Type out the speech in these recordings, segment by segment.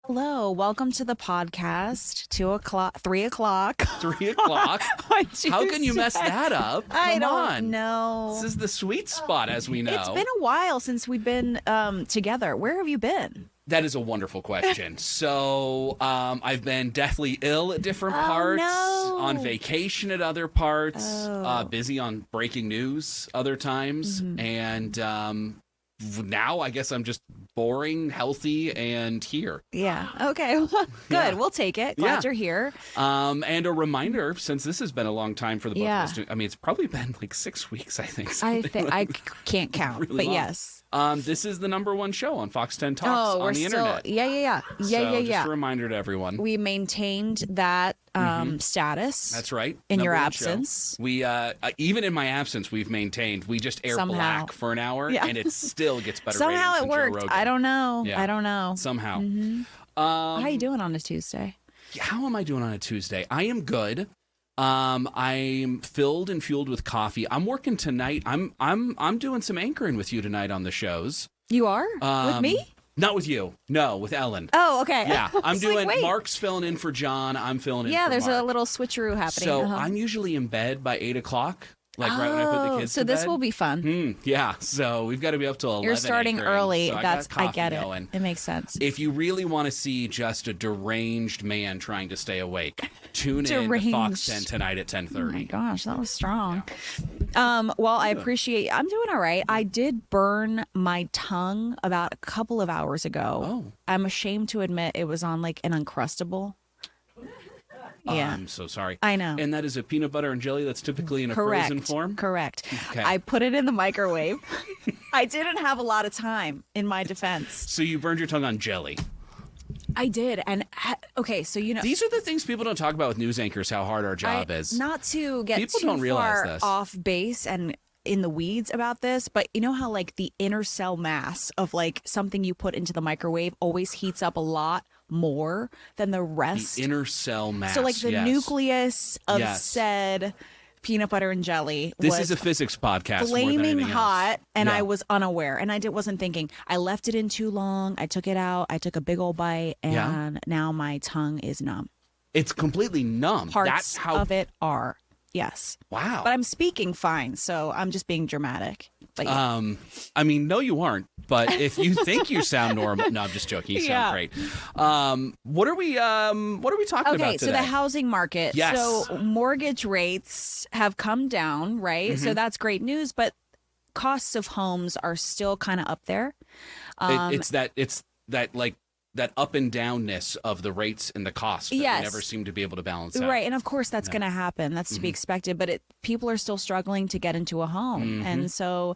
Hello, welcome to the podcast. 3 o'clock. 3 o'clock? How can you mess that up? I Come don't on. know. This is the sweet spot, as we know. It's been a while since we've been together. Where have you been? That is a wonderful question. So I've been deathly ill at different parts, on vacation at other parts, busy on breaking news other times, and now I guess I'm just boring, healthy, and here. Yeah. Okay. Well, good. Yeah. We'll take it. Glad you're here. And a reminder, since this has been a long time for the both of us, I mean, it's probably been like 6 weeks, I think. I can't count, really but long. Yes. This is the #1 show on Fox 10 Talks on the internet. Yeah. Just a reminder to everyone. We maintained that status. That's right. In your #1 absence. show. We even in my absence, we've maintained. We just air black for an hour, and it still gets better. Somehow ratings it than Joe worked. Rogan. I don't know. Yeah. I don't know. Somehow. How you doing on a Tuesday? How am I doing on a Tuesday? I am good. I'm filled and fueled with coffee. I'm working tonight. I'm doing some anchoring with you tonight on the shows. You are? With me? Not with you. No, with Ellen. Oh, okay. Yeah, I'm doing. Wait. Mark's filling in for John. I'm filling in. Yeah, for there's Mark. a little switcheroo happening. So I'm usually in bed by 8 o'clock. Like right when I put the kids so to bed. this will be fun. Yeah, so we've got to be up till 11. You're starting anchoring, early. so I get it. going. It makes sense. If you really want to see just a deranged man trying to stay awake, tune in to Fox 10 tonight at 10:30. Oh my gosh, that was strong. Well, I appreciate. I'm doing all right. I did burn my tongue about a couple of hours ago. Oh. I'm ashamed to admit it was on like an Uncrustable. Yeah. I'm so sorry. I know. And that is a peanut butter and jelly that's typically in a Correct. frozen form? Correct. Okay. I put it in the microwave. I didn't have a lot of time in my defense. So you burned your tongue on jelly. I did. And okay, so you know. These are the things people don't talk about with news anchors, how hard our job is. Not to get People too don't realize far this. off base and in the weeds about this, but you know how like the inner cell mass of like something you put into the microwave always heats up a lot more than the rest. The inner cell mass. So like the nucleus of said peanut butter and jelly This was is a physics podcast. flaming more than anything hot, else. and Yeah. I was unaware, and wasn't thinking. I left it in too long. I took it out. I took a big old bite, and now my tongue is numb. It's completely numb. Parts That's how. of it are. Yes. Wow. But I'm speaking fine, so I'm just being dramatic. But yeah. I mean, no, you aren't. But if you think you sound normal, no, I'm just joking. You sound great. What are we talking about today? Okay, so the housing market. Yes. So mortgage rates have come down, right? So that's great news, but costs of homes are still kind of up there. It's that like that up and downness of the rates and the cost that we never seem to be able to balance out. Right, and of course that's going to happen. That's to be expected, but people are still struggling to get into a home. And so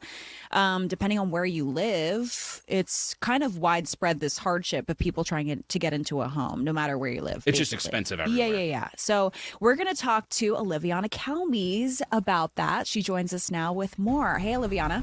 depending on where you live, it's kind of widespread, this hardship of people trying to get into a home, no matter where you live. It's just expensive everywhere. Yeah. So we're going to talk to Olivianna Calmes about that. She joins us now with more. Hey, Olivianna.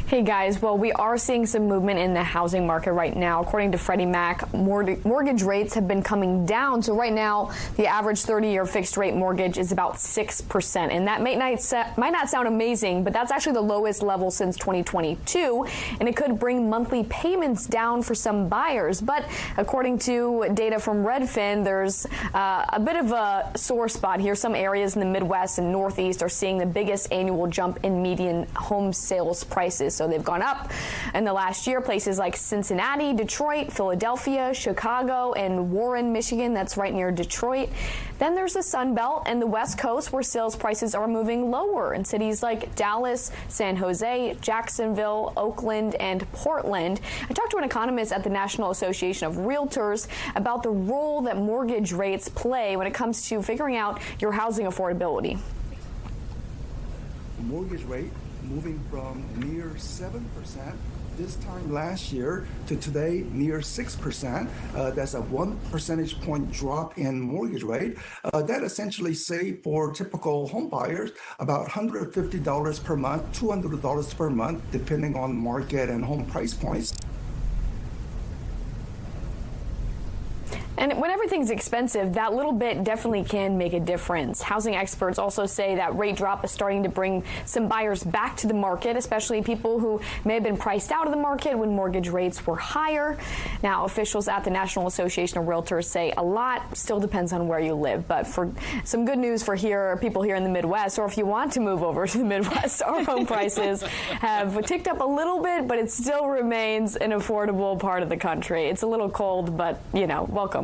Hey guys, well, we are seeing some movement in the housing market right now. According to Freddie Mac, mortgage rates have been coming down. So right now, the average 30-year fixed rate mortgage is about 6%. And that might not sound amazing, but that's actually the lowest level since 2022. And it could bring monthly payments down for some buyers. But according to data from Redfin, there's a bit of a sore spot here. Some areas in the Midwest and Northeast are seeing the biggest annual jump in median home sales prices. So they've gone up in the last year. Places like Cincinnati, Detroit, Philadelphia, Chicago, and Warren, Michigan. That's right near Detroit. Then there's the Sun Belt and the West Coast, where sales prices are moving lower in cities like Dallas, San Jose, Jacksonville, Oakland, and Portland. I talked to an economist at the National Association of Realtors about the role that mortgage rates play when it comes to figuring out your housing affordability. Mortgage rate moving from near 7% this time last year to today near 6%. That's a 1 percentage point drop in mortgage rate. That essentially saved for typical home buyers about $150 per month, $200 per month, depending on market and home price points. And when everything's expensive, that little bit definitely can make a difference. Housing experts also say that rate drop is starting to bring some buyers back to the market, especially people who may have been priced out of the market when mortgage rates were higher. Now, officials at the National Association of Realtors say a lot still depends on where you live. But for some good news for people here in the Midwest, or if you want to move over to the Midwest, our home prices have ticked up a little bit, but it still remains an affordable part of the country. It's a little cold, but, welcome.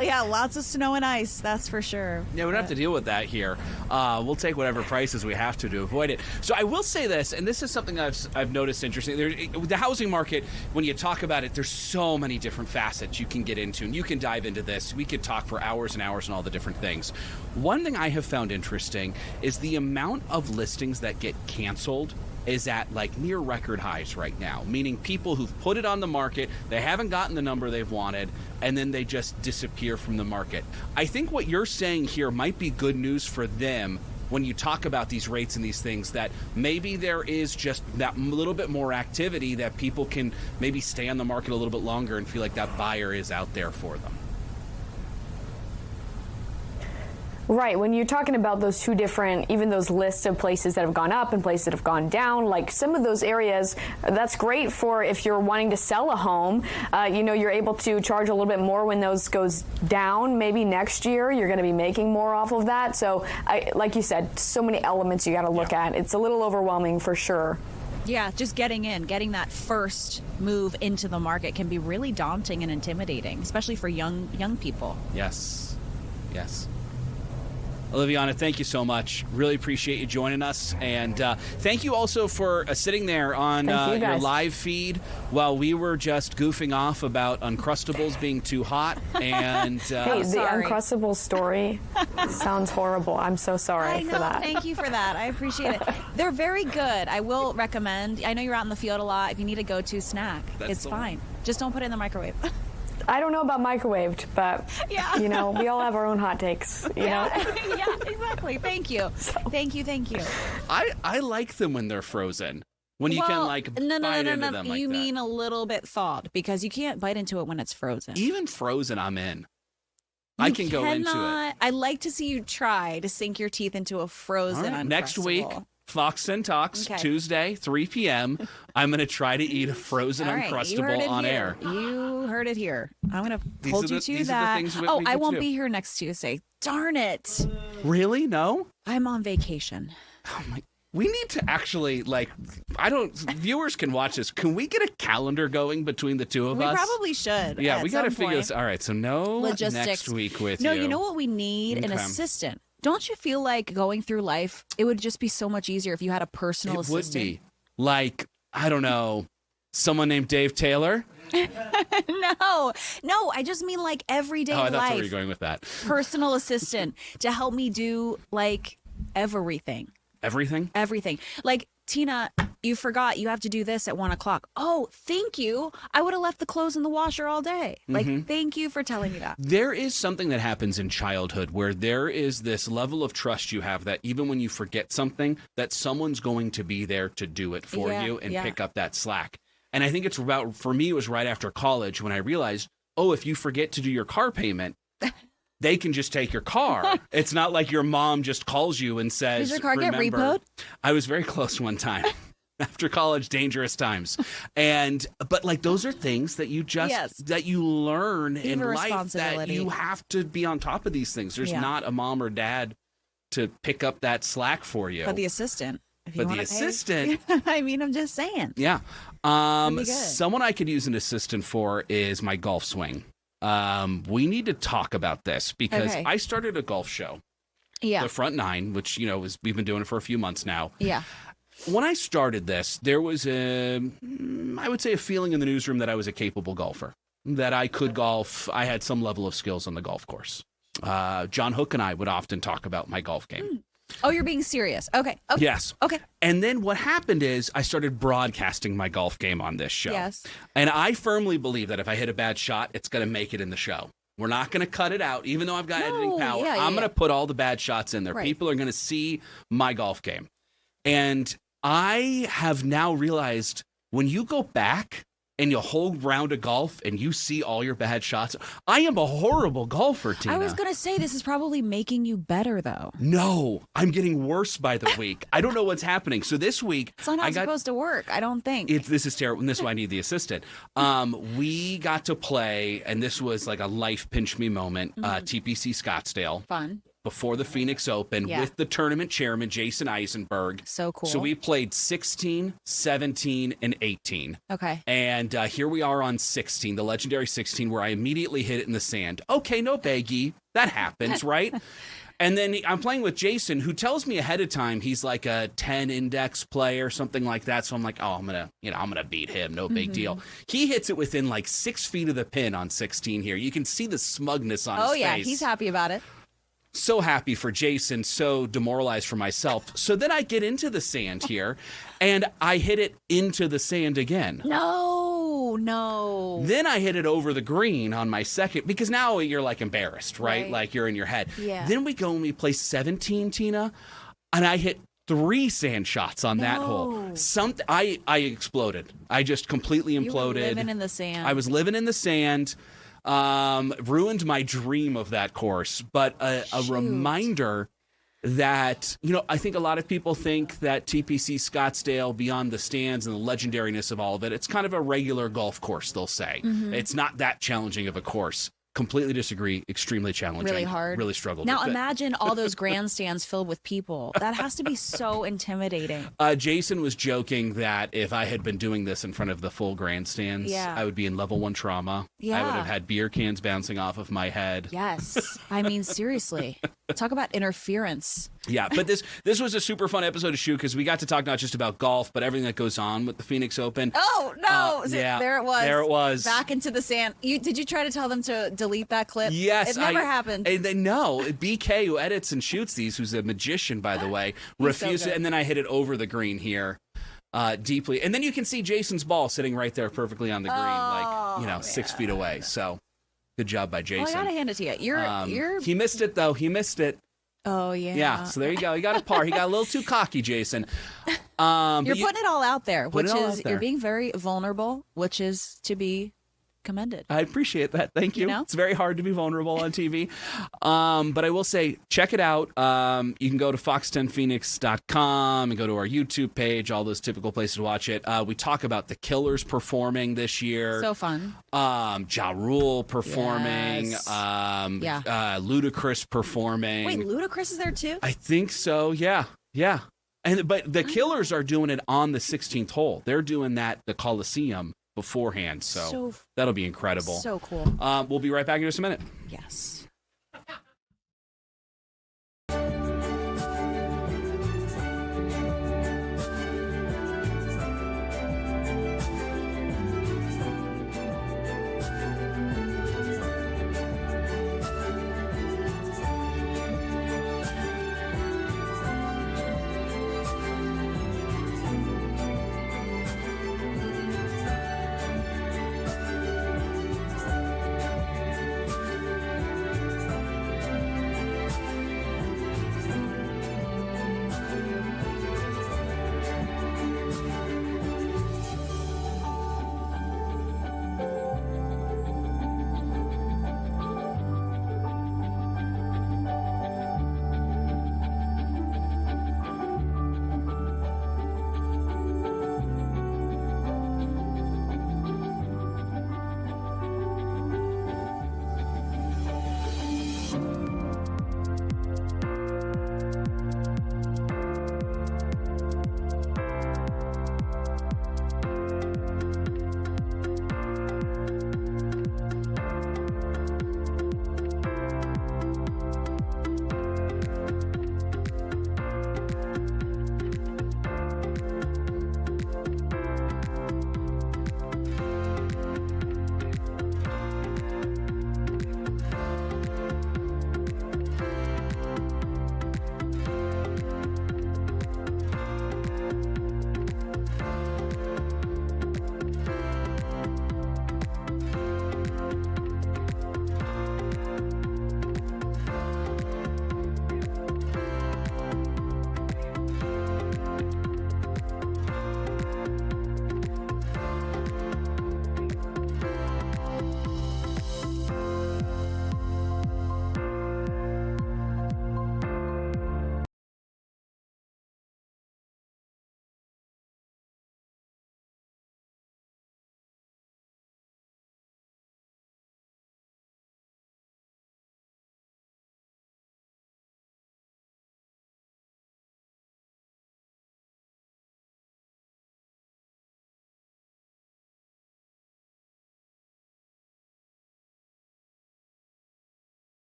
Yeah, lots of snow and ice, that's for sure. Yeah, we don't have to deal with that here. We'll take whatever prices we have to avoid it. So I will say this, and this is something I've noticed interesting. The housing market, when you talk about it, there's so many different facets you can get into, and you can dive into this. We could talk for hours and hours on all the different things. One thing I have found interesting is the amount of listings that get canceled is at like near record highs right now, meaning people who've put it on the market, they haven't gotten the number they've wanted, and then they just disappear from the market. I think what you're saying here might be good news for them when you talk about these rates and these things, that maybe there is just that little bit more activity that people can maybe stay on the market a little bit longer and feel like that buyer is out there for them. Right. When you're talking about those two different, even those lists of places that have gone up and places that have gone down, like some of those areas, that's great for if you're wanting to sell a home. You're able to charge a little bit more when those goes down. Maybe next year you're going to be making more off of that. So, like you said, so many elements you got to look at. It's a little overwhelming for sure. Yeah, just getting that first move into the market can be really daunting and intimidating, especially for young people. Yes. Olivianna, thank you so much. Really appreciate you joining us. And thank you also for sitting there on your live feed while we were just goofing off about Uncrustables being too hot. And hey, the Uncrustables story sounds horrible. I'm so sorry for that. Thank you for that. I appreciate it. They're very good. I will recommend. I know you're out in the field a lot. If you need a go-to snack, it's fine. Just don't put it in the microwave. I don't know about microwaved, but, we all have our own hot takes, Yeah, exactly. Thank you. Thank you. I like them when they're frozen. When you can, bite into them like that. You mean a little bit thawed, because you can't bite into it when it's frozen. Even frozen, I'm in. I can go into it. I'd like to see you try to sink your teeth into a frozen Uncrustable. Next week, Fox and Talks, Tuesday, 3 p.m. I'm going to try to eat a frozen Uncrustable on air. You heard it here. I'm going to hold you to that. I won't be here next Tuesday. Darn it. Really? No? I'm on vacation. Oh my. We need to actually, viewers can watch this. Can we get a calendar going between the two of us? We probably should. Yeah, we got to figure this. All right, so no logistics next week with you. No, you know what we need? Okay. An assistant. Don't you feel like going through life, it would just be so much easier if you had a personal assistant? It would be. Like, I don't know, someone named Dave Taylor? No, I just mean like everyday life. Oh, that's where you're going with that. Personal assistant to help me do like everything. Everything. Like, Tina, you forgot you have to do this at 1:00. Oh, thank you. I would have left the clothes in the washer all day. Like, thank you for telling me that. There is something that happens in childhood where there is this level of trust you have that even when you forget something, that someone's going to be there to do it for you and pick up that slack. And I think for me, it was right after college when I realized, if you forget to do your car payment, they can just take your car. It's not like your mom just calls you and says, "Does your car get repoed?" I was very close one time. After college, dangerous times. But like those are things that you that you learn in life, that you have to be on top of these things. There's not a mom or dad to pick up that slack for you. But the assistant. Assistant. I mean, I'm just saying. Yeah. Someone I could use an assistant for is my golf swing. We need to talk about this because I started a golf show. Yeah. The Front Nine, which, we've been doing it for a few months now. Yeah. When I started this, there was I would say a feeling in the newsroom that I was a capable golfer, that I could golf. I had some level of skills on the golf course. John Hook and I would often talk about my golf game. Oh, you're being serious. Okay. Yes. Okay. And then what happened is I started broadcasting my golf game on this show. Yes. And I firmly believe that if I hit a bad shot, it's going to make it in the show. We're not going to cut it out, even though I've got editing power. I'm going to put all the bad shots in there. Right. People are going to see my golf game. And I have now realized when you go back and you whole round of golf and you see all your bad shots. I am a horrible golfer, Tina. I was going to say, this is probably making you better, though. No, I'm getting worse by the week. I don't know what's happening. So this week, it's not supposed to work, I don't think. This is terrible. And this is why I need the assistant. We got to play, and this was like a life pinch me moment, TPC Scottsdale. Fun. Before the Phoenix Open with the tournament chairman, Jason Eisenberg. So cool. So we played 16, 17, and 18. Okay. And here we are on 16, the legendary 16, where I immediately hit it in the sand. Okay, no biggie. That happens, right? And then I'm playing with Jason, who tells me ahead of time he's like a 10 index player, something like that. So I'm like, oh, I'm gonna beat him. No big deal. He hits it within like 6 feet of the pin on 16 here. You can see the smugness on his face. Oh yeah, he's happy about it. So happy for Jason, so demoralized for myself. So then I get into the sand here, and I hit it into the sand again. No. Then I hit it over the green on my second, because now you're like embarrassed, right? Like you're in your head. Yeah. Then we go and we play 17, Tina, and I hit 3 sand shots on that hole. I exploded. I just completely imploded. You were living in the sand. I was living in the sand. Ruined my dream of that course, but a reminder that, I think a lot of people think that TPC Scottsdale, beyond the stands and the legendariness of all of it, it's kind of a regular golf course, they'll say. It's not that challenging of a course. Completely disagree. Extremely challenging. Really hard. Really struggled now with imagine all those grandstands filled with people. That has to be so intimidating. Jason was joking that if I had been doing this in front of the full grandstands, I would be in level 1 trauma. Yeah. I would have had beer cans bouncing off of my head. Yes. I mean, seriously. Talk about interference. Yeah, but this was a super fun episode to shoot because we got to talk not just about golf, but everything that goes on with the Phoenix Open. Oh, no. Yeah, there it was. There it was. Back into the sand. Did you try to tell them to delete that clip? Yes. It never happened. And they know. BK, who edits and shoots these, who's a magician, by the way, refused it. And then I hit it over the green here deeply. And then you can see Jason's ball sitting right there perfectly on the green, 6 feet away. So good job by Jason. Well, I got to hand it to you. You're... He missed it, though. He missed it. Oh, yeah. Yeah, so there you go. He got a par. He got a little too cocky, Jason. You're putting it all out there, you're being very vulnerable, which is to be commended. I appreciate that. Thank you. It's very hard to be vulnerable on TV. But I will say, check it out. You can go to fox10phoenix.com and go to our YouTube page, all those typical places to watch it. We talk about the Killers performing this year. So fun. Ja Rule performing. Yes. Ludacris performing. Wait, Ludacris is there too? I think so. Yeah. But the Killers are doing it on the 16th hole. They're doing the Coliseum beforehand, so that'll be incredible. So cool. We'll be right back in just a minute. Yes.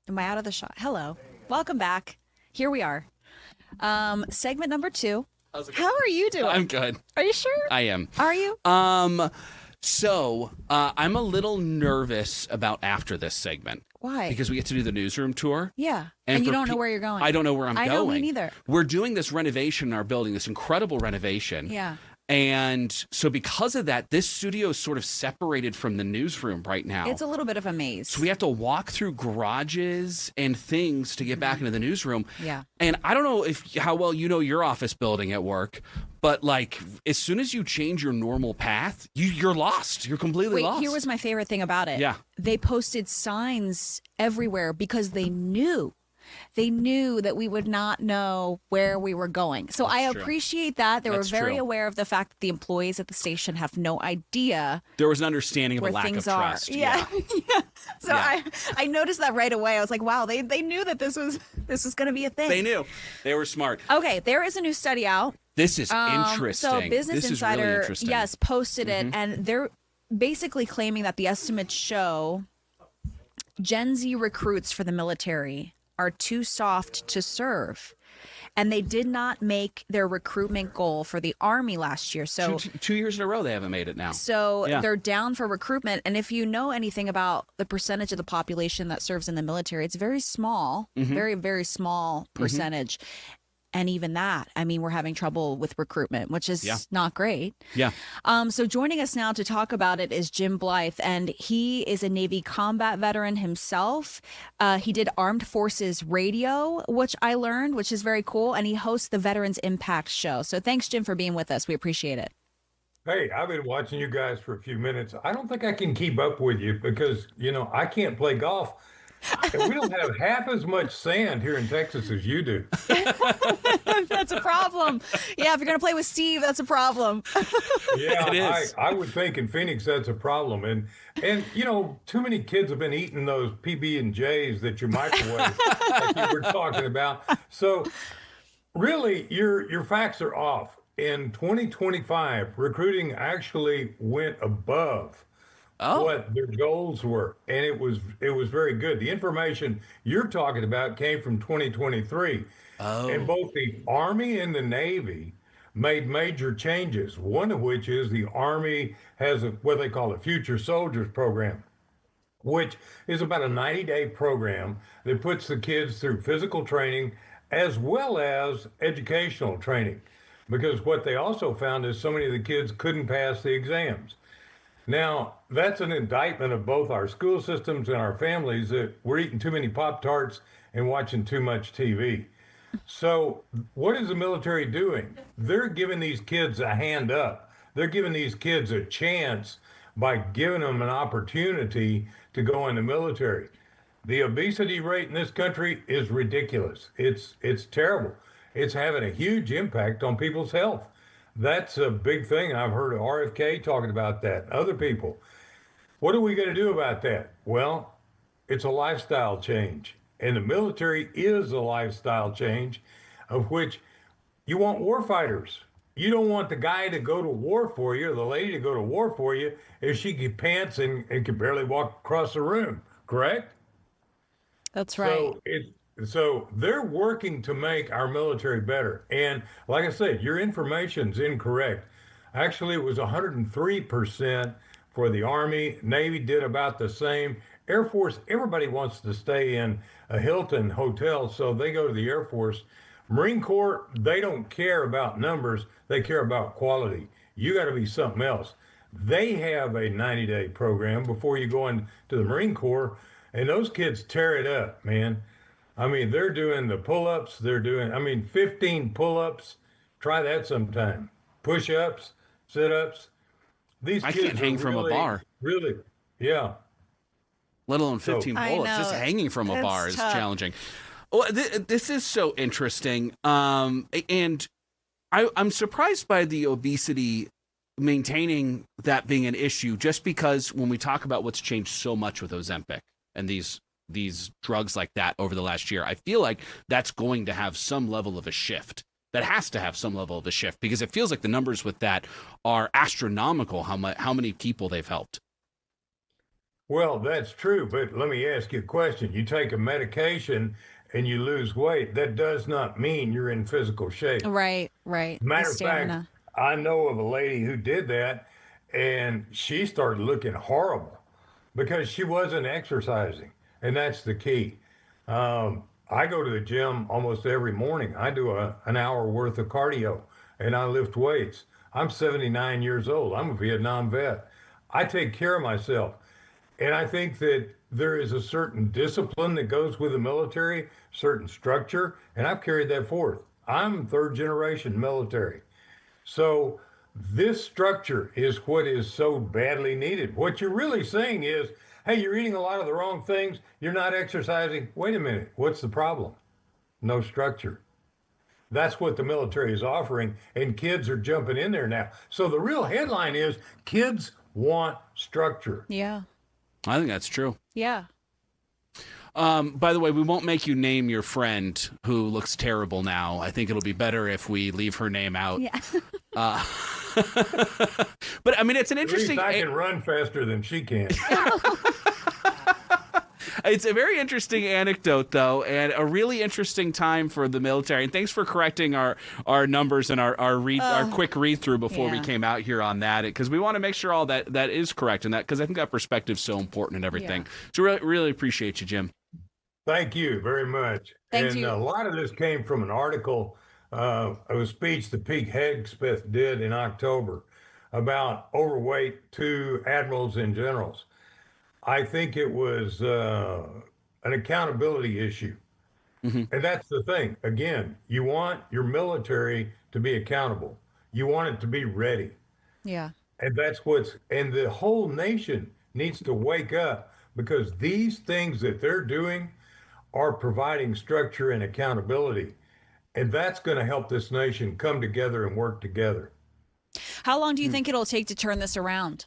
Am I out of the shot? Hello. Welcome back. Here we are. Segment number 2. How are you doing? I'm good. Are you sure? I am. Are you? So I'm a little nervous about after this segment. Why? Because we get to do the newsroom tour. Yeah. And you don't know where you're going. I don't know where I'm going. I know, me neither. We're doing this renovation in our building, this incredible renovation. Yeah. And so because of that, this studio is sort of separated from the newsroom right now. It's a little bit of a maze. So we have to walk through garages and things to get back into the newsroom. Yeah. And I don't know how well you know your office building at work, but like as soon as you change your normal path, you're lost. You're completely lost. Here was my favorite thing about it. Yeah. They posted signs everywhere because they knew that we would not know where we were going. So I appreciate that. They were very aware of the fact that the employees at the station have no idea. There was an understanding of a where lack of things trust. are. Yeah. So I noticed that right away. I was like, wow, they knew that this was going to be a thing. They knew. They were smart. Okay, there is a new study out. This is interesting. So Business this Insider, is really interesting. yes, posted it, and they're basically claiming that the estimates show Gen Z recruits for the military are too soft to serve. And they did not make their recruitment goal for the Army last year. So 2 years in a row, they haven't made it now. So they're down for recruitment. And if you know anything about the percentage of the population that serves in the military, it's very small, very, very small percentage. And even that, I mean, we're having trouble with recruitment, which is not great. Yeah. So joining us now to talk about it is Jim Blythe, and he is a Navy combat veteran himself. He did Armed Forces Radio, which I learned, which is very cool, and he hosts the Veterans Impact Show. So thanks, Jim, for being with us. We appreciate it. Hey, I've been watching you guys for a few minutes. I don't think I can keep up with you because, I can't play golf. And we don't have half as much sand here in Texas as you do. That's a problem. Yeah, if you're going to play with Steve, that's a problem. Yeah, it is. I would think in Phoenix that's a problem. And too many kids have been eating those PB&Js that you microwave like you were talking about. So really, your facts are off. In 2025, recruiting actually went above what their goals were, and it was very good. The information you're talking about came from 2023, and both the Army and the Navy made major changes. One of which is the Army has what they call a Future Soldiers program, which is about a 90-day program that puts the kids through physical training as well as educational training, because what they also found is so many of the kids couldn't pass the exams. Now, that's an indictment of both our school systems and our families that we're eating too many Pop-Tarts and watching too much TV. So what is the military doing? They're giving these kids a hand up. They're giving these kids a chance by giving them an opportunity to go in the military. The obesity rate in this country is ridiculous. It's terrible. It's having a huge impact on people's health. That's a big thing. I've heard of RFK talking about that, other people. What are we going to do about that? Well, it's a lifestyle change. And the military is a lifestyle change of which you want war fighters. You don't want the guy to go to war for you or the lady to go to war for you if she can pants and can barely walk across the room, correct? That's right. So they're working to make our military better. And like I said, your information's incorrect. Actually, it was 103% for the Army. Navy did about the same. Air Force, everybody wants to stay in a Hilton hotel, so they go to the Air Force. Marine Corps, they don't care about numbers. They care about quality. You got to be something else. They have a 90-day program before you go into the Marine Corps, and those kids tear it up, man. I mean, they're doing the pull-ups. They're doing, 15 pull-ups. Try that sometime. Push-ups, sit-ups. These I kids can't hang from a bar. Really, yeah. Let alone 15 I bullets. know. Just hanging from a It's bar is tough. challenging. Well, this is so interesting. And I'm surprised by the obesity maintaining that being an issue, just because when we talk about what's changed so much with Ozempic and these drugs like that over the last year, I feel like that's going to have some level of a shift. That has to have some level of a shift, because it feels like the numbers with that are astronomical, how many people they've helped. Well, that's true, but let me ask you a question. You take a medication and you lose weight, that does not mean you're in physical shape. Right, right. The Matter of fact, stamina. I know of a lady who did that and she started looking horrible because she wasn't exercising. And that's the key. I go to the gym almost every morning. I do an hour worth of cardio and I lift weights. I'm 79 years old. I'm a Vietnam vet. I take care of myself. And I think that there is a certain discipline that goes with the military, certain structure, and I've carried that forth. I'm third generation military. So this structure is what is so badly needed. What you're really saying is, hey, you're eating a lot of the wrong things. You're not exercising. Wait a minute. What's the problem? No structure. That's what the military is offering, and kids are jumping in there now. So the real headline is kids want structure. Yeah. I think that's true. Yeah. By the way, we won't make you name your friend who looks terrible now. I think it'll be better if we leave her name out. Yeah. But I mean, it's an At least interesting. I can run faster than she can. It's a very interesting anecdote, though, and a really interesting time for the military. And thanks for correcting our numbers and our quick read through before we Yeah. came out here on that, because we want to make sure all that is correct, and that because I think that perspective is so important and everything. Yeah. So really appreciate you, Jim. Thank you very much. Thank and you. a lot of this came from an article, of a speech that Pete Hegseth did in October about overweight to admirals and generals. I think it was an accountability issue. And that's the thing. Again, you want your military to be accountable. You want it to be ready. Yeah. And and the whole nation needs to wake up because these things that they're doing are providing structure and accountability. And that's going to help this nation come together and work together. How long do you think it'll take to turn this around?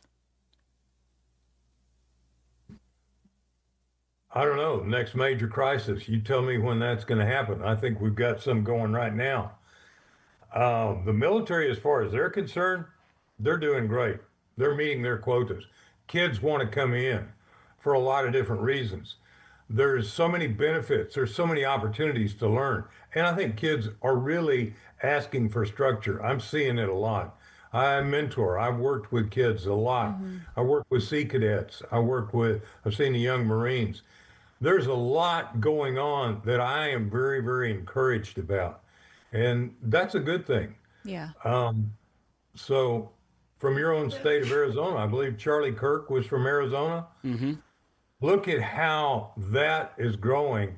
I don't know, next major crisis. You tell me when that's going to happen. I think we've got some going right now. The military, as far as they're concerned, they're doing great. They're meeting their quotas. Kids want to come in for a lot of different reasons. There's so many benefits. There's so many opportunities to learn. And I think kids are really asking for structure. I'm seeing it a lot. I mentor. I've worked with kids a lot. I work with Sea Cadets. I've seen the young Marines. There's a lot going on that I am very, very encouraged about. And that's a good thing. Yeah. So from your own state of Arizona, I believe Charlie Kirk was from Arizona. Look at how that is growing,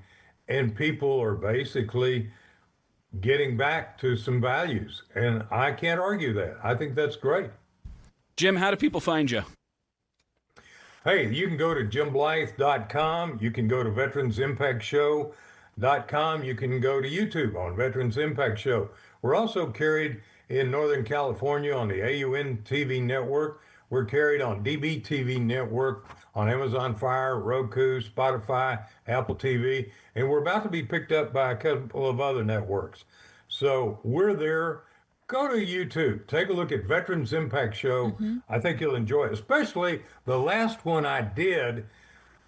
and people are basically getting back to some values. And I can't argue that. I think that's great. Jim, how do people find you? Hey, you can go to jimblythe.com. You can go to veteransimpactshow.com. You can go to YouTube on Veterans Impact Show. We're also carried in Northern California on the AUN TV network. We're carried on DBTV network, on Amazon Fire, Roku, Spotify, Apple TV, and we're about to be picked up by a couple of other networks. So we're there. Go to YouTube. Take a look at Veterans Impact Show. I think you'll enjoy it. Especially the last one I did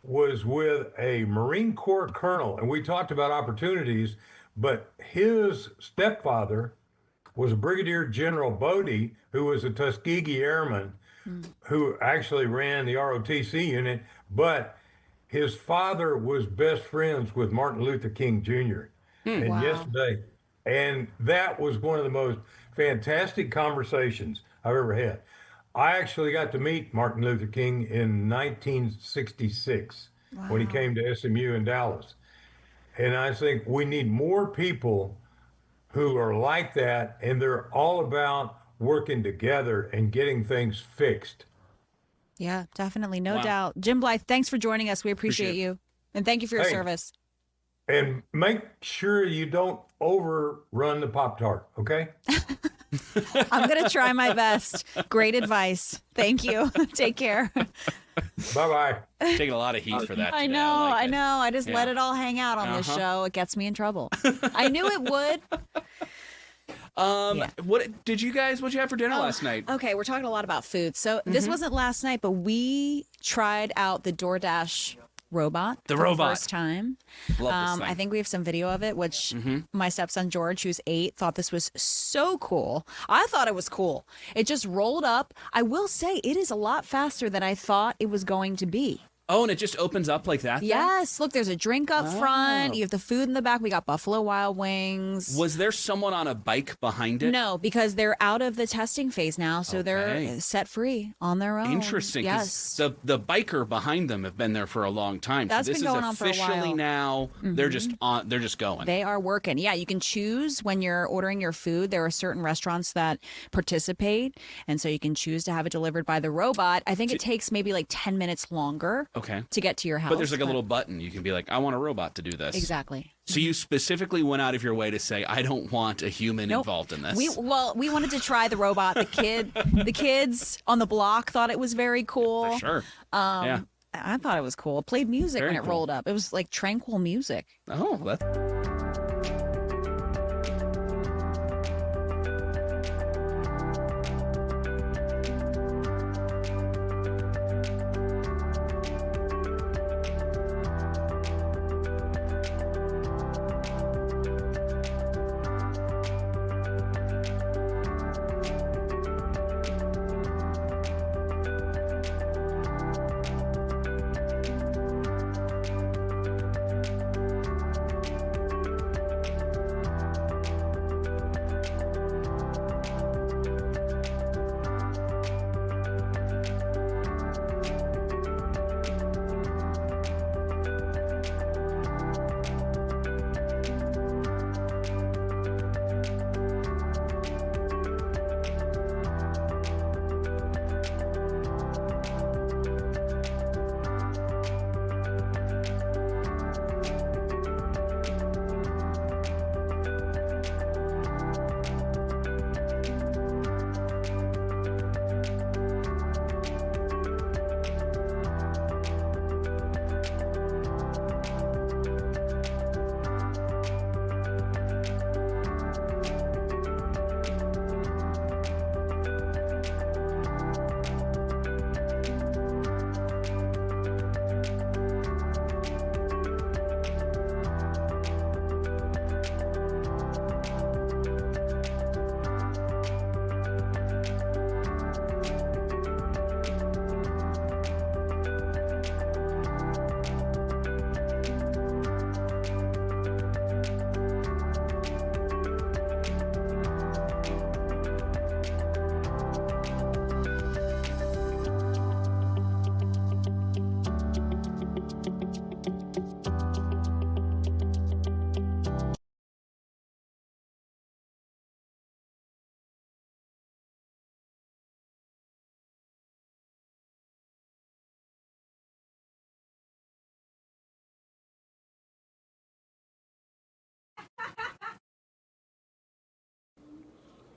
was with a Marine Corps colonel, and we talked about opportunities, but his stepfather was Brigadier General Bodie, who was a Tuskegee Airman, who actually ran the ROTC unit, but his father was best friends with Martin Luther King Jr. And Wow. yesterday, and that was one of the most fantastic conversations I've ever had. I actually got to meet Martin Luther King in 1966 when he came to SMU in Dallas. And I think we need more people who are like that, and they're all about working together and getting things fixed. Yeah, definitely. No Wow. doubt. Jim Blythe, thanks for joining us. We appreciate Appreciate it. you. And thank you for your Hey. service. And make sure you don't overrun the Pop-Tart, okay? I'm going to try my best. Great advice. Thank you. Take care. Bye-bye. Taking a lot of heat for that. I today. know. like I it. know. I just let Yeah. it all hang out on this show. It gets me in trouble. I knew it would. Yeah. What'd you have for dinner last night? Okay, we're talking a lot about food. So this wasn't last night, but we tried out the DoorDash robot. The for robot. The first time. Love this thing. I think we have some video of it, which my stepson George, who's 8, thought this was so cool. I thought it was cool. It just rolled up. I will say it is a lot faster than I thought it was going to be. Oh, and it just opens up like that? Yes. Look, there's a drink up front. You have the food in the back. We got Buffalo Wild Wings. Was there someone on a bike behind it? No, because they're out of the testing phase now, so they're set free on their own. Interesting. 'Cause the biker behind them have been there for a long time. That's so this been going is on for a officially while. now. They're just on. They're just going. They are working. Yeah, you can choose when you're ordering your food. There are certain restaurants that participate, and so you can choose to have it delivered by the robot. I think it takes maybe like 10 minutes longer to get to your house. But there's like a little button. You can be like, I want a robot to do this. Exactly. So you specifically went out of your way to say, I don't want a human involved in this. We wanted to try the robot. The kids on the block thought it was very cool. For sure. Yeah. I thought it was cool. It played music Very when it cool. rolled up. It was like tranquil music. Oh, that's...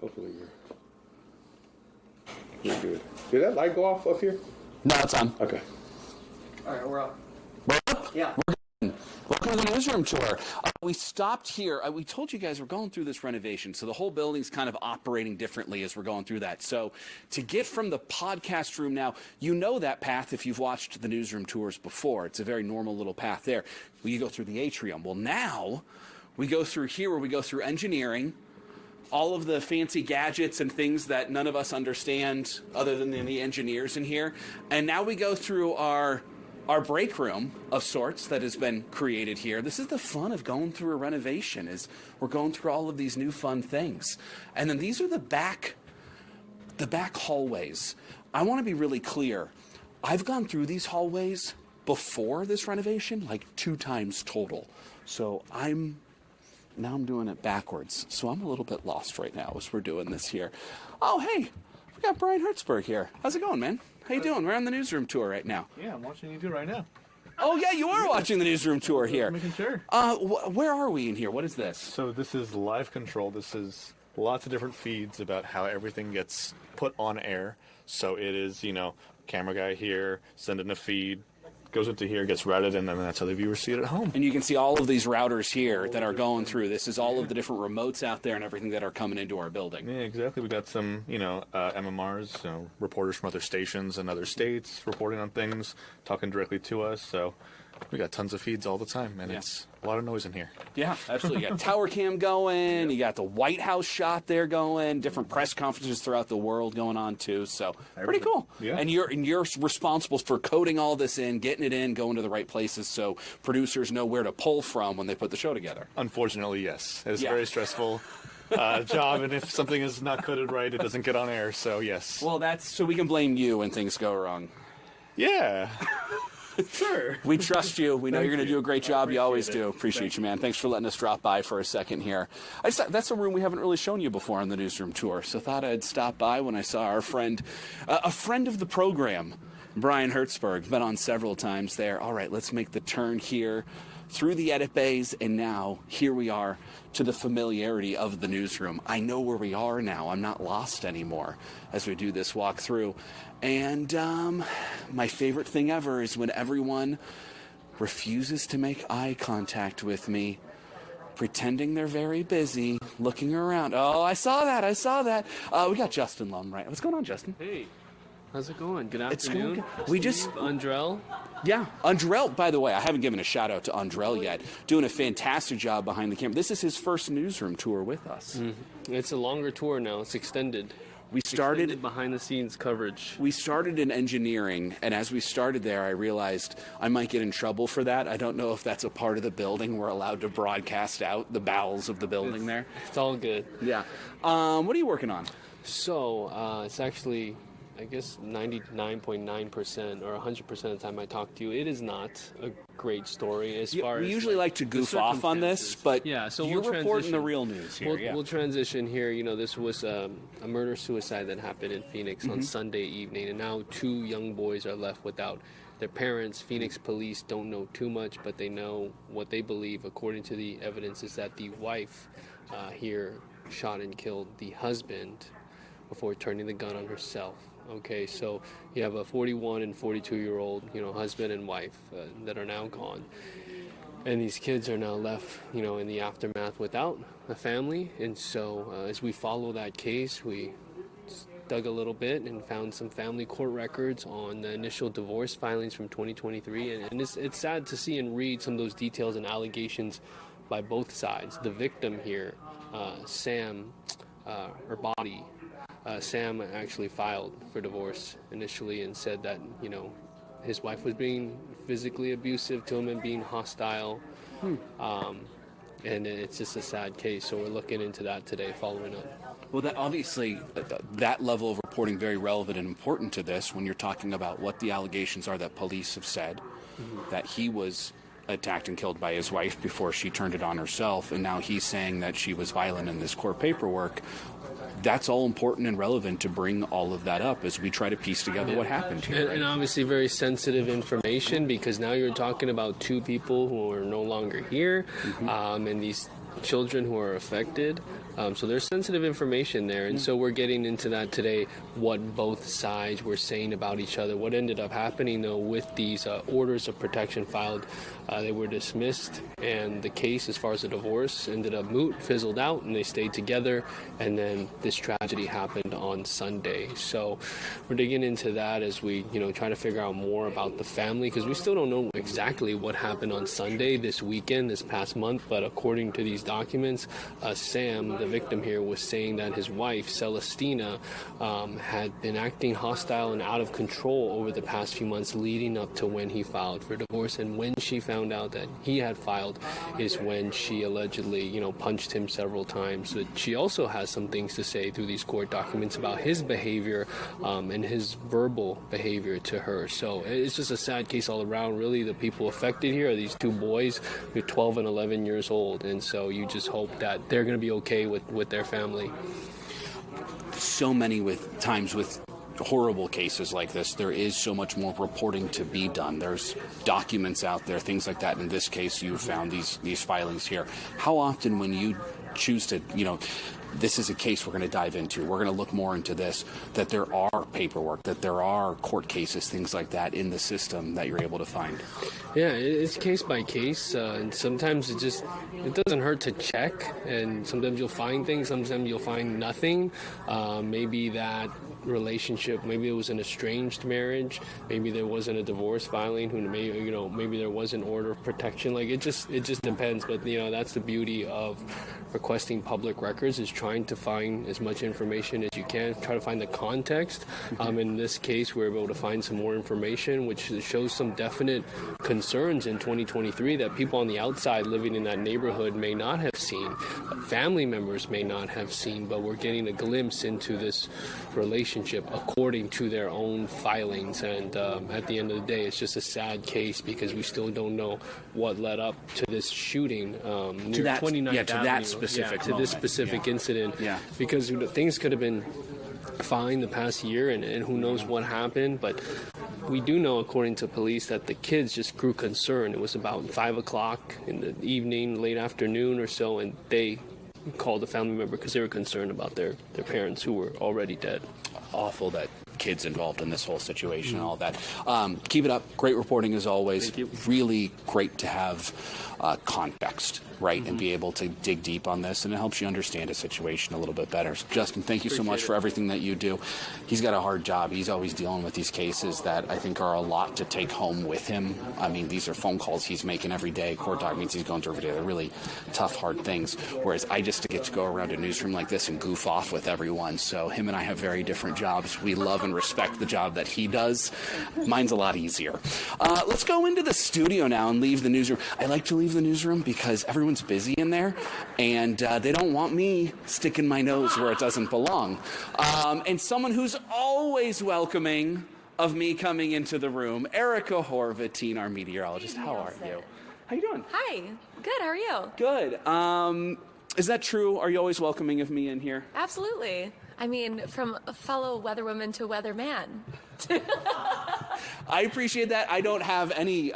Hopefully you're good. Did that light go off up here? No, it's on. Okay. All right, we're up. We're up? Yeah. Welcome to the newsroom tour. We stopped here. We told you guys we're going through this renovation, so the whole building's kind of operating differently as we're going through that. So to get from the podcast room now, you know that path if you've watched the newsroom tours before. It's a very normal little path there. Well, you go through the atrium. Well, now we go through here where we go through engineering, all of the fancy gadgets and things that none of us understand other than the engineers in here. And now we go through our break room of sorts that has been created here. This is the fun of going through a renovation, is we're going through all of these new fun things. And then these are the back hallways. I want to be really clear. I've gone through these hallways before this renovation, like 2 times total. So now I'm doing it backwards. So I'm a little bit lost right now as we're doing this here. Oh, hey, we got Brian Hertzberg here. How's it going, man? How you doing? We're on the newsroom tour right now. Yeah, I'm watching you do it right now. Oh, yeah, you are watching the newsroom tour here. Making sure. Where are we in here? What is this? So this is live control. This is lots of different feeds about how everything gets put on air. So it is, camera guy here, sending a feed, goes into here, gets routed, and then that's how the viewers see it at home. And you can see all of these routers here that are going through. This is all of the different remotes out there and everything that are coming into our building. Yeah, exactly. We got some, MMRs, reporters from other stations and other states reporting on things, talking directly to us. So we got tons of feeds all the time, and it's a lot of noise in here. Yeah, absolutely. You got Tower Cam going. You got the White House shot there going. Different press conferences throughout the world going on too. So pretty cool. Yeah. And you're responsible for coding all this in, getting it in, going to the right places, so producers know where to pull from when they put the show together. Unfortunately, yes. It's very stressful. Job, and if something is not coded right, it doesn't get on air. So yes. Well, that's so we can blame you when things go wrong. Yeah. Sure. We trust you. We know you're going to do a great job. You always do. Appreciate you, man. Thanks for letting us drop by for a second here. That's a room we haven't really shown you before on the newsroom tour, so thought I'd stop by when I saw our friend, a friend of the program, Brian Hertzberg, been on several times there. All right, let's make the turn here through the edit bays, and now here we are to the familiarity of the newsroom. I know where we are now. I'm not lost anymore as we do this walk through. And my favorite thing ever is when everyone refuses to make eye contact with me, pretending they're very busy, looking around. Oh, I saw that. We got Justin Lum, right? What's going on, Justin? Hey. How's it going? Good afternoon. We just Andrell. Yeah, Andrell, by the way, I haven't given a shout out to Andrell yet. Doing a fantastic job behind the camera. This is his first newsroom tour with us. It's a longer tour now. It's extended. We started extended behind the scenes coverage. We started in engineering, and as we started there, I realized I might get in trouble for that. I don't know if that's a part of the building. We're allowed to broadcast out the bowels of the building there. It's all good. Yeah. What are you working on? So, it's actually, I guess 99.9% or 100% of the time I talk to you, it is not a great story as far as... We usually like to goof off on this, but so you're reporting the real news here. We'll transition here. You know, this was a murder-suicide that happened in Phoenix on Sunday evening, and now 2 young boys are left without their parents. Phoenix police don't know too much, but they know what they believe, according to the evidence, is that the wife here shot and killed the husband before turning the gun on herself. Okay, so you have a 41 and 42-year-old, husband and wife that are now gone. And these kids are now left, in the aftermath without a family. And so as we follow that case, we dug a little bit and found some family court records on the initial divorce filings from 2023. And it's sad to see and read some of those details and allegations by both sides. The victim here, Sam, or Body, Sam actually filed for divorce initially and said that, his wife was being physically abusive to him and being hostile. And it's just a sad case. So we're looking into that today, following up. Well, that obviously, that level of reporting very relevant and important to this when you're talking about what the allegations are that police have said, that he was attacked and killed by his wife before she turned it on herself, and now he's saying that she was violent in this court paperwork. That's all important and relevant to bring all of that up as we try to piece together what happened here. And obviously very sensitive information, because now you're talking about 2 people who are no longer here, and these children who are affected. So there's sensitive information there. And so we're getting into that today, what both sides were saying about each other. What ended up happening, though, with these orders of protection filed, they were dismissed. And the case, as far as the divorce, ended up moot, fizzled out, and they stayed together. And then this tragedy happened on Sunday. So we're digging into that as we, try to figure out more about the family, because we still don't know exactly what happened on Sunday, this weekend, this past month. But according to these documents, Sam, the victim here, was saying that his wife, Celestina, had been acting hostile and out of control over the past few months leading up to when he filed for divorce. And when she found out that he had filed is when she allegedly, punched him several times. But she also has some things to say through these court documents about his behavior and his verbal behavior to her. So it's just a sad case all around. Really, the people affected here are these 2 boys who are 12 and 11 years old. And so you just hope that they're going to be okay with their family. So many times with horrible cases like this, there is so much more reporting to be done. There's documents out there, things like that. In this case, you found these filings here. How often, when you choose to, this is a case we're going to dive into. We're going to look more into this, that there are paperwork, that there are court cases, things like that in the system that you're able to find. Yeah, it's case by case, and sometimes it doesn't hurt to check, and sometimes you'll find things, sometimes you'll find nothing. Maybe that relationship, maybe it was an estranged marriage, maybe there wasn't a divorce filing, maybe there was an order of protection. Like it just depends. But that's the beauty of requesting public records, is trying to find as much information as you can, try to find the context. In this case, we're able to find some more information, which shows some definite concerns in 2023 that people on the outside living in that neighborhood may not have seen, family members may not have seen, but we're getting a glimpse into this relationship according to their own filings. And at the end of the day, it's just a sad case because we still don't know what led up to this shooting near 29th Avenue. To this specific incident. Yeah. Because things could have been fine the past year, and who knows what happened. But we do know, according to police, that the kids just grew concerned. It was about 5 o'clock in the evening, late afternoon or so, and they called a family member because they were concerned about their parents who were already dead. Awful that kids involved in this whole situation and all that. Keep it up. Great reporting as always. Thank you. Really great to have context, right, and be able to dig deep on this, and it helps you understand a situation a little bit better. So, Justin, thank you so much for everything that you do. He's got a hard job. He's always dealing with these cases that I think are a lot to take home with him. I mean, these are phone calls he's making every day, court documents he's going through every day. They're really tough, hard things, whereas I just get to go around a newsroom like this and goof off with everyone. So him and I have very different jobs. We love and respect the job that he does. Mine's a lot easier. Let's go into the studio now and leave the newsroom. I like to leave the newsroom because everyone's busy in there, and they don't want me sticking my nose where it doesn't belong. And someone who's always welcoming of me coming into the room, Erica Horvatine, our meteorologist. How are you? How you doing? Hi. Good. How are you? Good. Is that true? Are you always welcoming of me in here? Absolutely. I mean, from a fellow weatherwoman to weatherman. I appreciate that. I don't have any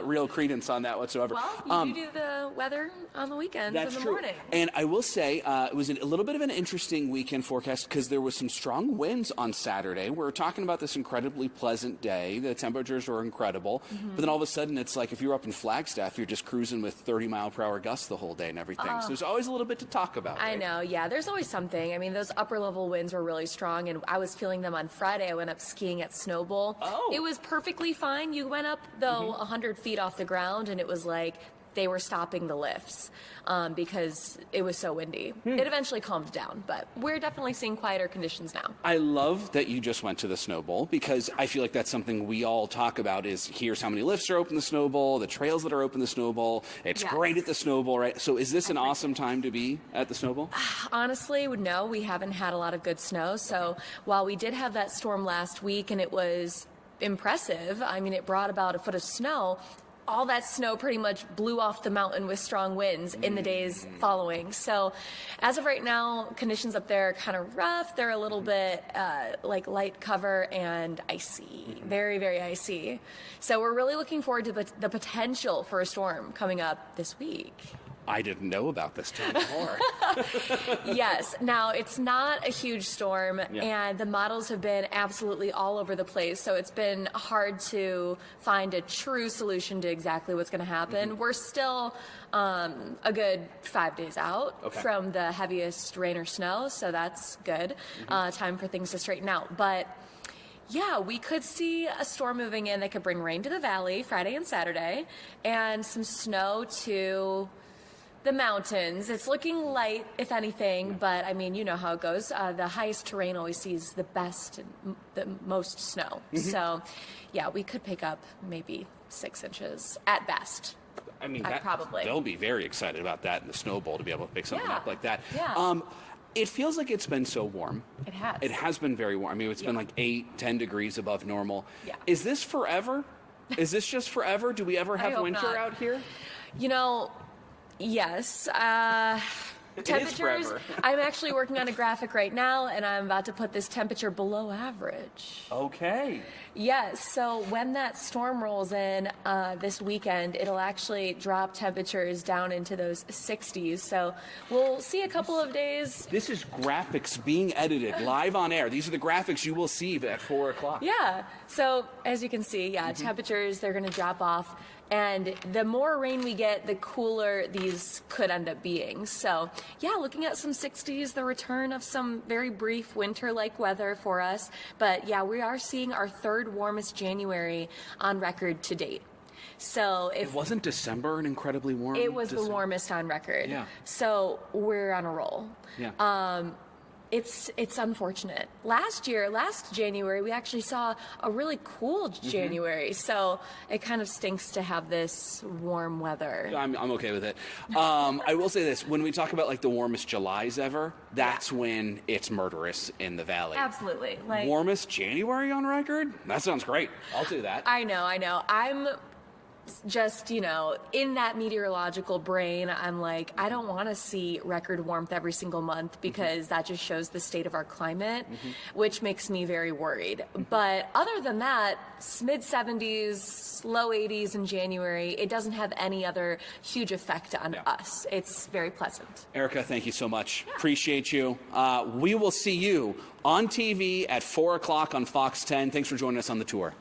real credence on that whatsoever. Well, you do the weather on the weekends in the morning. And I will say it was a little bit of an interesting weekend forecast because there was some strong winds on Saturday. We were talking about this incredibly pleasant day. The temperatures were incredible. But then all of a sudden, it's like if you're up in Flagstaff, you're just cruising with 30-mile-per-hour gusts the whole day and everything. So there's always a little bit to talk about. I know. Yeah, there's always something. I mean, those upper-level winds were really strong, and I was feeling them on Friday. I went up skiing at Snowbowl. It was perfectly fine. You went up, though, 100 feet off the ground, and it was like they were stopping the lifts because it was so windy. It eventually calmed down, but we're definitely seeing quieter conditions now. I love that you just went to the Snow Bowl because I feel like that's something we all talk about is here's how many lifts are open the Snow Bowl, the trails that are open the Snow Bowl. It's great at the Snow Bowl, right? So is this an awesome time to be at the Snow Bowl? Honestly, no, we haven't had a lot of good snow. So while we did have that storm last week and it was impressive, I mean, it brought about a foot of snow, all that snow pretty much blew off the mountain with strong winds in the days following. So as of right now, conditions up there are kind of rough. They're a little bit like light cover and icy, very, very icy. So we're really looking forward to the potential for a storm coming up this week. I didn't know about this till before. Yes. Now, it's not a huge storm, and the models have been absolutely all over the place, so it's been hard to find a true solution to exactly what's going to happen. We're still a good 5 days out from the heaviest rain or snow, so that's good. Time for things to straighten out. But yeah, we could see a storm moving in that could bring rain to the valley Friday and Saturday, and some snow to the mountains. It's looking light, if anything, but I mean, you know how it goes. The highest terrain always sees the best and the most snow. So, yeah, we could pick up maybe 6 inches at best. I mean, probably. They'll be very excited about that in the Snow Bowl to be able to pick something up like that. Yeah. It feels like it's been so warm. It has. It has been very warm. I mean, it's been like 8-10 degrees above normal. Yeah. Is this forever? Is this just forever? Do we ever have winter not. out here? You know, yes. Temperatures, forever. I'm actually working on a graphic right now, and I'm about to put this temperature below average. Okay. Yes, so when that storm rolls in this weekend, it'll actually drop temperatures down into those 60s. So we'll see a couple of days. This is graphics being edited live on air. These are the graphics you will see at 4 o'clock. Yeah, so as you can see, temperatures, they're going to drop off. And the more rain we get, the cooler these could end up being. So, yeah, looking at some 60s, the return of some very brief winter-like weather for us. But, yeah, we are seeing our third warmest January on record to date. So if it wasn't December an incredibly warm? It was the warmest on record. Yeah. So we're on a roll. Yeah. It's unfortunate. Last January, we actually saw a really cool January, so it kind of stinks to have this warm weather. I'm okay with it. I will say this: when we talk about like the warmest Julys ever, that's when it's murderous in the valley. Absolutely. Warmest January on record? That sounds great. I'll do that. I know. I'm just, in that meteorological brain, I'm like, I don't want to see record warmth every single month because that just shows the state of our climate, which makes me very worried. But other than that, mid 70s, low 80s in January, it doesn't have any other huge effect on us. It's very pleasant. Erica, thank you so much. Appreciate you. We will see you on TV at 4 o'clock on Fox 10. Thanks for joining us on the tour.